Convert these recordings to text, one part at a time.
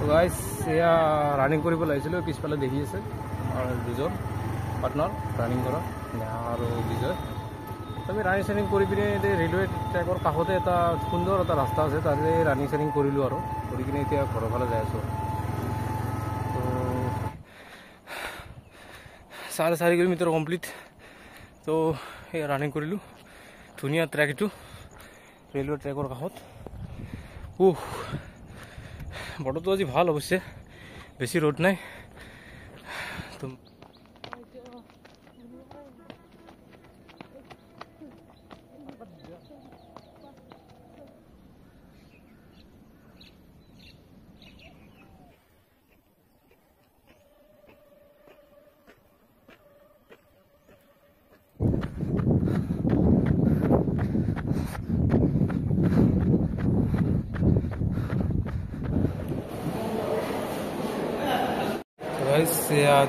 তো গাইজ এয়া ৰানিং কৰিব লাগিছিলোঁ পিছফালে দেখি আছে আৰু দুজন পাৰ্টনাৰ ৰানিং কৰা নেহা আৰু বিজয়। আমি ৰানিং চানিং কৰি পিনে এতিয়া ৰেলৱে ট্ৰেকৰ কাষতে এটা সুন্দৰ এটা ৰাস্তা আছে তাতে ৰানিং চানিং কৰিলোঁ আৰু কৰি কিনে এতিয়া ঘৰৰ ফালে যাই আছোঁ। তো 4.5 কিলোমিটাৰ কমপ্লিট। তো এই ৰানিং কৰিলোঁ, ধুনীয়া ট্ৰেক এইটো ৰেলৱে ট্ৰেকৰ কাষত। বতৰটো আজি ভাল অৱশ্যে, বেছি ৰ'দ নাই।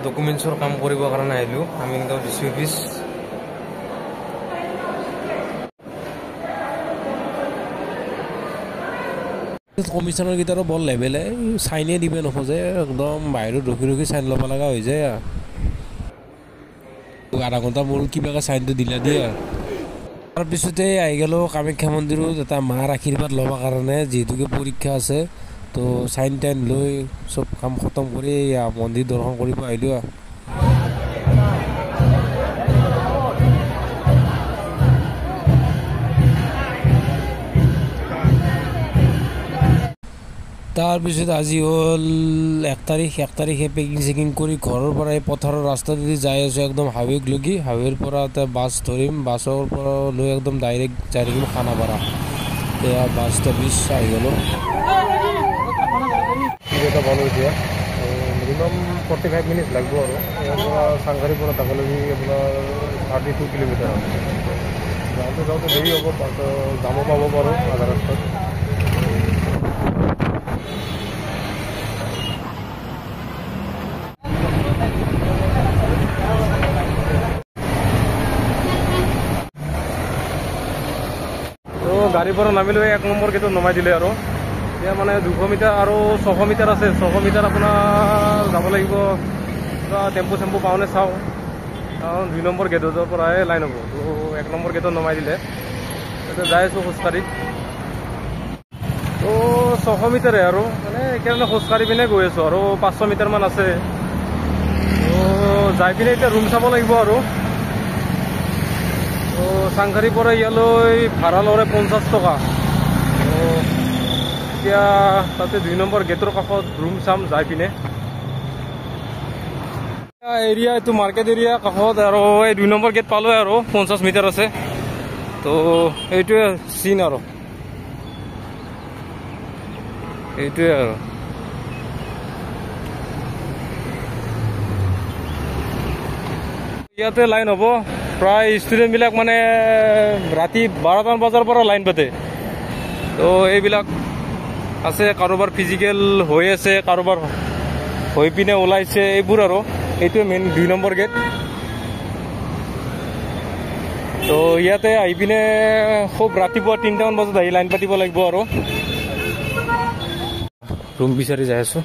ডকুমেণ্টছৰ কাম কৰিবৰ কাৰণে আহিলোঁ আমি একদম ডিচি অফিচ। কমিশ্যনাৰ কেইটাৰো বৰ লেভেলে, চাইনে দিব নোখোজে, একদম বাহিৰত ৰখি ৰখি চাইন ল'ব লগা হৈ যায়। আধা ঘণ্টা মোৰ কিবাকে চাইনটো দিলা দিয়ে। তাৰপিছতে আহি গ'লোঁ কামাখ্যা মন্দিৰত এটা মাৰ আশীৰ্বাদ ল'বৰ কাৰণে, যিহেতুকে পৰীক্ষা আছে। তো চাইন টাইন লৈ চব কাম খতম কৰি মন্দিৰ দৰ্শন কৰিব আহিলোঁ। তাৰপিছত আজি হ'ল 1 তাৰিখে পেকিং চেকিং কৰি ঘৰৰ পৰা এই পথাৰৰ ৰাস্তাটোদি যাই আছোঁ একদম হাইৱেক লগি। হাইৱেৰ পৰা এটা বাছ ধৰিম, বাছৰ পৰা লৈ একদম ডাইৰেক্ট যাই থাকিম খানাপাৰা। এয়া বাছ ষ্টেপিছ আহি গ'লোঁ। এটা ভাল হৈছে, মিনিমাম 45 মিনিট লাগিব আৰু ইয়াৰ পৰা চাংঘাৰীৰ পৰা তাকলৈকে আপোনাৰ 32 কিলোমিটাৰ হয়। যাওঁতে দেৰি হ'ব, জামো পাব পাৰোঁ আধা ৰাস্তাত। গাড়ীৰ পৰা নামি লৈ 1 নম্বৰ গেটত নমাই দিলে আৰু এতিয়া মানে 200 মিটাৰ আৰু 600 মিটাৰ আছে। 600 মিটাৰ আপোনাৰ যাব লাগিব, টেম্পু চেম্পু পাওঁনে চাওঁ, কাৰণ 2 নম্বৰ গেটৰ পৰাই লাইন হ'ব। তো 1 নম্বৰ গেটত নমাই দিলে, এতিয়া যাই আছোঁ খোজকাঢ়ি। তো 600 মিটাৰে আৰু মানে একেধৰণে খোজকাঢ়ি পিনে গৈ আছোঁ আৰু 500 মিটাৰমান আছে। তো যাই পিনে এতিয়া ৰুম চাব লাগিব আৰু। তো চাংঘাৰীৰ পৰা ইয়ালৈ ভাড়া ল'লে 50 টকা। তো এতিয়া তাতে 2 নম্বৰ গেটৰ কাষত ৰুম চাম যাই পিনে। এৰিয়া এইটো মাৰ্কেট এৰিয়া কাষত আৰু এই 2 নম্বৰ গেট পালোঁ আৰু 50 মিটাৰ আছে। তো এইটোৱে চিন আৰু এইটোৱে আৰু ইয়াতে লাইন হ'ব। প্ৰায় ষ্টুডেণ্টবিলাক মানে ৰাতি 12টা বজাৰ পৰা লাইন পাতে। তো এইবিলাক আছে, কাৰোবাৰ ফিজিকেল হৈ আছে, কাৰোবাৰ হৈ পিনে ওলাইছে, এইবোৰ আৰু এইটোৱে মেইন 2 নম্বৰ গেট। তো ইয়াতে আহি পিনে খুব ৰাতিপুৱা 3টামান বজাত আহি লাইন পাতিব লাগিব আৰু। ৰুম বিচাৰি যাই আছোঁ।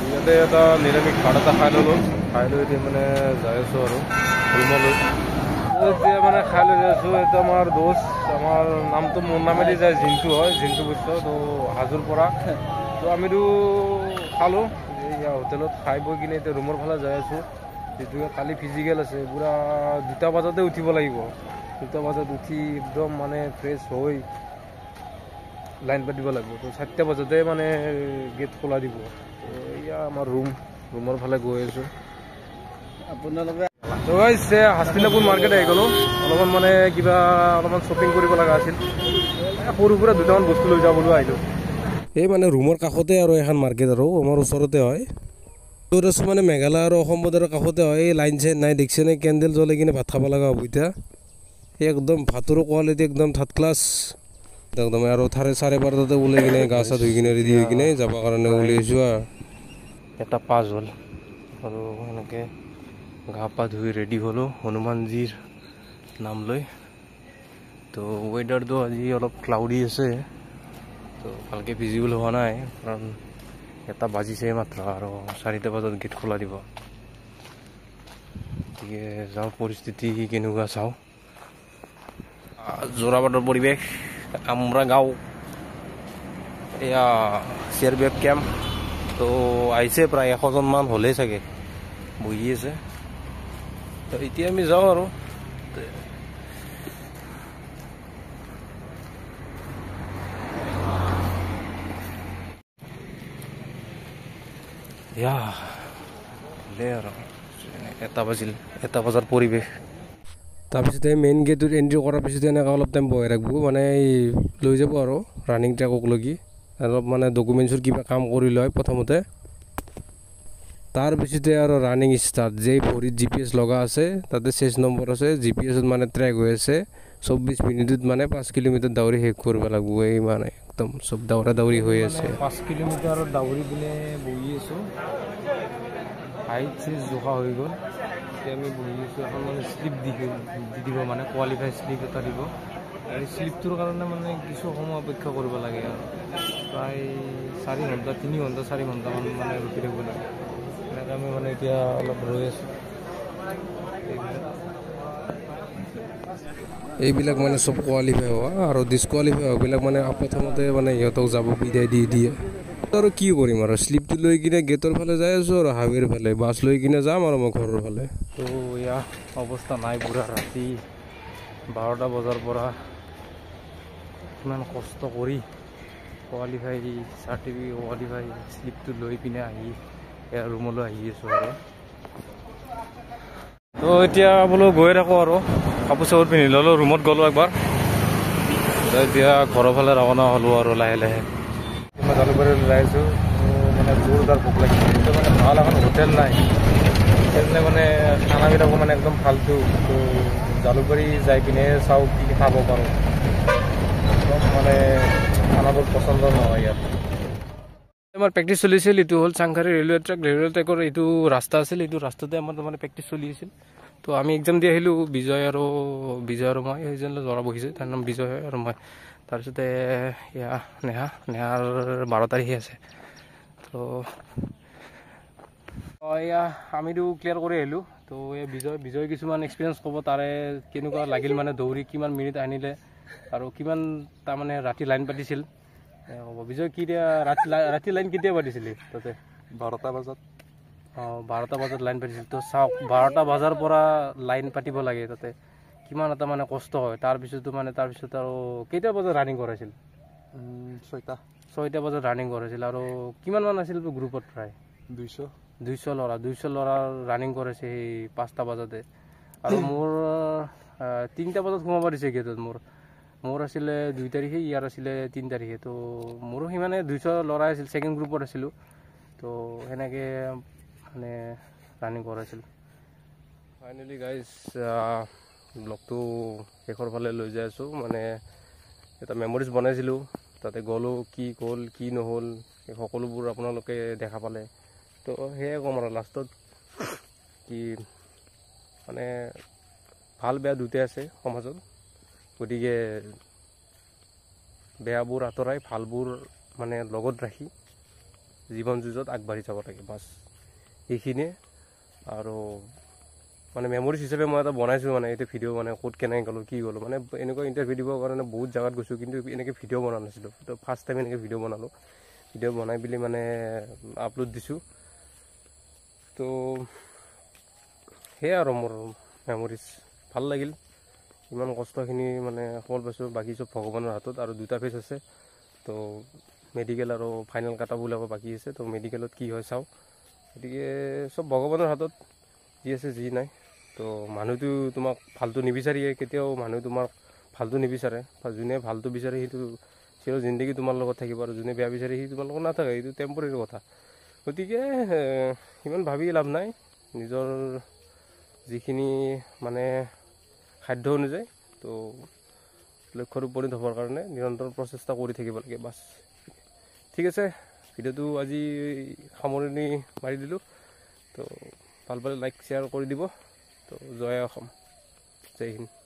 ইয়াতে এটা নিৰামিষ ভাত এটা খাই ল'লোঁ, খাই লৈ এতিয়া মানে যাই আছোঁ আৰু ৰুমলৈ। এতিয়া মানে খাই লৈ যাই আছোঁ। এইটো আমাৰ দোষ, আমাৰ নামটো মোৰ নামেদি যায়, জিন্তু হয়, জিন্তু বৈশ্য। তো হাজোৰ পৰা। তো আমিতো খালোঁ এই হোটেলত, খাই বৈ কিনে এতিয়া ৰুমৰ ফালে যাই আছোঁ। যিহেতুকে কালি ফিজিকেল আছে, পূৰা 2টা বজাতে উঠিব লাগিব। 2টা বজাত উঠি একদম মানে ফ্ৰেছ হৈ লাইন পাতিব লাগিব। তো 4টা বজাতে মানে গেট খোলা দিব। তো এয়া আমাৰ ৰুমৰ ফালে গৈ আছোঁ। আপোনালোকে হাস্তিনাপুৰ মাৰ্কেট আহি গ'লোঁ। অলপমান মানে অলপমান শ্বপিং কৰিব লগা আছিল, সৰু সুৰা 2টামান বস্তু লৈ যাবলৈ আহিলোঁ। এই মানে ৰুমৰ কাষতে আৰু এখন মাৰ্কেট আৰু আমাৰ ওচৰতে হয়। য'ত আছোঁ মানে মেঘালয় আৰু অসম বৰ্ডাৰৰ কাষতে হয়। এই লাইন চাইন নাই দেখিছেনে, কেণ্ডেল জ্বলাই কিনে ভাত খাব লগা হ'ব এতিয়া। একদম ভাতৰো কোৱালিটি একদম থাৰ্ড ক্লাছ একদম। আৰু 12:30 ওলাই কিনে গা চা ধুই কিনে ৰেডি হৈ কিনে যাবৰ কাৰণে উলিয়াইছোঁ। এটা পাঁচ হ'ল আৰু এনেকৈ গা পা ধুই ৰেডি হ'লোঁ হনুমানজীৰ নাম লৈ। তো ৱেডাৰটো আজি অলপ ক্লাউডি আছে, তো ভালকৈ ভিজিবল হোৱা নাই, কাৰণ 1টা বাজিছে মাত্ৰ আৰু 4টা বজাত গেট খোলা দিব। গতিকে যাওঁ, পৰিস্থিতি কেনেকুৱা চাওঁ। যোৰাবাটৰ পৰিৱেশ, আমৰা গাঁও, এয়া CRPF কেম্প। তো আহিছে প্ৰায় 100জন মান হ'লেই চাগে, বহি আছে। তো এতিয়া আমি যাওঁ আৰু আৰু 1টা বাজিল, 1টা বজাৰ পৰিৱেশ। তাৰপিছতে মেইন গেটত এণ্ট্ৰি কৰাৰ পিছতে এনেকৈ অলপ টাইম বহাই ৰাখিব, মানে লৈ যাব আৰু ৰানিং ট্ৰেকক লগি অলপ মানে ডকুমেণ্টছৰ কিবা কাম কৰি লয় প্ৰথমতে। তাৰপিছতে আৰু ৰানিং ষ্টাৰ্ট। যেই ভৰিত GPS লগা আছে, তাতে 6 নম্বৰ আছে, GPSত মানে ট্ৰেক হৈ আছে। 24 মিনিটত মানে 5 কিলোমিটাৰ দাউৰি শেষ কৰিব লাগিব। এই মানে একদম চব দাউৰি হৈ আছে। 5 কিলোমিটাৰ দাউৰি পিনে বহি আছোঁ, হাইট জোখা হৈ গ'ল। এতিয়া আমি বহি আছোঁ, এখন মানে শ্লিপ দি দিব, মানে কোৱালিফাই শ্লিপ এটা দিব। এই শ্লিপটোৰ কাৰণে মানে কিছু সময় অপেক্ষা কৰিব লাগে আৰু প্ৰায় 4 ঘণ্টা, 3 ঘণ্টা 4 ঘণ্টামান মানে ৰখি থাকিব লাগে। এনেকৈ আমি মানে এতিয়া অলপ ৰৈ আছোঁ। এইবিলাক মানে চব কোৱালিফাই হোৱা, আৰু ডিছকুৱালিফাই হোৱাবিলাক মানে প্ৰথমতে মানে সিহঁতক যাব বিদায় দি দিয়ে। আৰু কি কৰিম আৰু শ্লিপটো লৈ কিনে গেটৰ ফালে যাই আছোঁ, আৰু হাইৱেৰ ফালে বাছ লৈ কিনে যাম আৰু মই ঘৰৰ ফালে। তো এয়া অৱস্থা নাই, পুৰা ৰাতি 12টা বজাৰ পৰা ইমান কষ্ট কৰি কোৱালিফাই চাৰ্টিফিকেট, কোৱালিফাই শ্লিপটো লৈ পিনে আহি এয়া ৰুমলৈ আহি আছোঁ আৰু। তো এতিয়া বোলো গৈ থাকোঁ আৰু কাপোৰ চাপোৰ পিন্ধি ল'লোঁ, ৰুমত গ'লোঁ একবাৰ। এতিয়া ঘৰৰ ফালে ৰাওনা হ'লোঁ আৰু লাহে লাহে। মই জালুকবাৰী ওলাই আহিছোঁ, মানে জোৰদাৰ ভোক লাগিছে। কিন্তু মানে ভাল এখন হোটেল নাই, সেইকাৰণে মানে খানাবিলাকো মানে একদম ফাল্টু। তো জালুকবাৰী যাই পিনে চাওঁ কি খাব পাৰোঁ। একদম মানে খানাবোৰ পচন্দ নহয় ইয়াত। আমাৰ প্ৰেক্টিচ চলিছিল, এইটো হ'ল চাংখাৰী ৰেলৱে ট্ৰেক। ৰেলৱে ট্ৰেকৰ এইটো ৰাস্তা আছিল, এইটো ৰাস্তাতে আমাৰ মানে প্ৰেক্টিচ চলি আছিল। তো আমি এক্সাম দি আহিলোঁ, বিজয় আৰু মই, সেইজনলৈ ল'ৰা বহিছে, তাৰ নাম বিজয় হয়, আৰু মই। তাৰপিছতে এয়া নেহাৰ 12 তাৰিখে আছে। তো এয়া আমিতো ক্লিয়াৰ কৰি আহিলোঁ। তো এই বিজয় কিছুমান এক্সপিৰিয়েঞ্চ ক'ব, তাৰে কেনেকুৱা লাগিল, মানে দৌৰি কিমান মিনিট আনিলে আৰু কিমান তাৰমানে ৰাতি লাইন পাতিছিল হ'ব। বিজয়, ৰাতি লাইন কেতিয়া পাতিছিলি তাতে? 12টা বজাত। 12টা বজাত লাইন পাতিছিল। তো চাওক, 12টা বজাৰ পৰা লাইন পাতিব লাগে তাতে, কিমান এটা মানে কষ্ট হয়। তাৰপিছত আৰু কেইটা বজাত ৰানিং কৰাইছিল? 6টা বজাত ৰানিং কৰাইছিল। আৰু কিমানমান আছিল গ্ৰুপত? প্ৰায় 200 ল'ৰা ৰানিং কৰাইছে সেই 5টা বজাতে। আৰু মোৰ 3টা বজাত সোমাব দিছে গেটত। মোৰ আছিলে 2 তাৰিখে, ইয়াৰ আছিলে 3 তাৰিখে। তো মোৰো সিমানে 200 ল'ৰা আছিল, ছেকেণ্ড গ্ৰুপত আছিলোঁ। তো সেনেকৈ মানে ৰানিং কৰাইছিল। ফাইনেলি গাইজ, ব্লগটো শেষৰ ফালে লৈ যাই আছোঁ। মানে এটা মেমৰিজ বনাইছিলোঁ, তাতে গ'লোঁ, কি হ'ল কি নহ'ল এই সকলোবোৰ আপোনালোকে দেখা পালে। তো সেয়াই ক'ম আৰু লাষ্টত, কি মানে ভাল বেয়া দুটাই আছে সমাজত। গতিকে বেয়াবোৰ আঁতৰাই ভালবোৰ মানে লগত ৰাখি জীৱন যুঁজত আগবাঢ়ি যাব লাগে, বাছ এইখিনিয়ে। আৰু মানে মেমৰিজ হিচাপে মই এটা বনাইছোঁ, মানে এইটো ভিডিঅ' মানে ক'ত কেনেকৈ গ'লোঁ কি গ'লোঁ। মানে এনেকুৱা ইণ্টাৰভিউ দিবৰ কাৰণে বহুত জেগাত গৈছোঁ, কিন্তু এনেকৈ ভিডিঅ' বনোৱা নাছিলোঁ। তো ফাৰ্ষ্ট টাইম এনেকৈ ভিডিঅ' বনালোঁ। ভিডিঅ' বনাই পেলি মানে আপলোড দিছোঁ। তো সেয়াই আৰু মোৰ মেমৰিজ। ভাল লাগিল, ইমান কষ্টখিনি মানে সফল পাইছোঁ। বাকী চব ভগৱানৰ হাতত। আৰু 2টা ফেজ আছে, তো মেডিকেল আৰু ফাইনেল কাটা ওলাব বাকী আছে। তো মেডিকেলত কি হয় চাওঁ। গতিকে চব ভগৱানৰ হাতত, যি আছে যি নাই। তো মানুহটো তোমাক ভালটো নিবিচাৰিয়ে, কেতিয়াও মানুহে তোমাক ভালটো নিবিচাৰে। যোনে ভালটো বিচাৰে সেইটো চিৰ জিন্দগী তোমাৰ লগত থাকিব, আৰু যোনে বেয়া বিচাৰে সি তোমাৰ লগত নাথাকে, এইটো টেম্পৰেৰী কথা। গতিকে ইমান ভাবি লাভ নাই, নিজৰ যিখিনি মানে সাধ্য অনুযায়ী তো লক্ষ্যত উপনীত হ'বৰ কাৰণে নিৰন্তৰ প্ৰচেষ্টা কৰি থাকিব লাগে, বাছ। ঠিক আছে, ভিডিঅ'টো আজি সামৰণি মাৰি দিলোঁ। তো ভাল পালে লাইক শ্বেয়াৰ কৰি দিব। তো জয় অসম, জয় হিন্দ।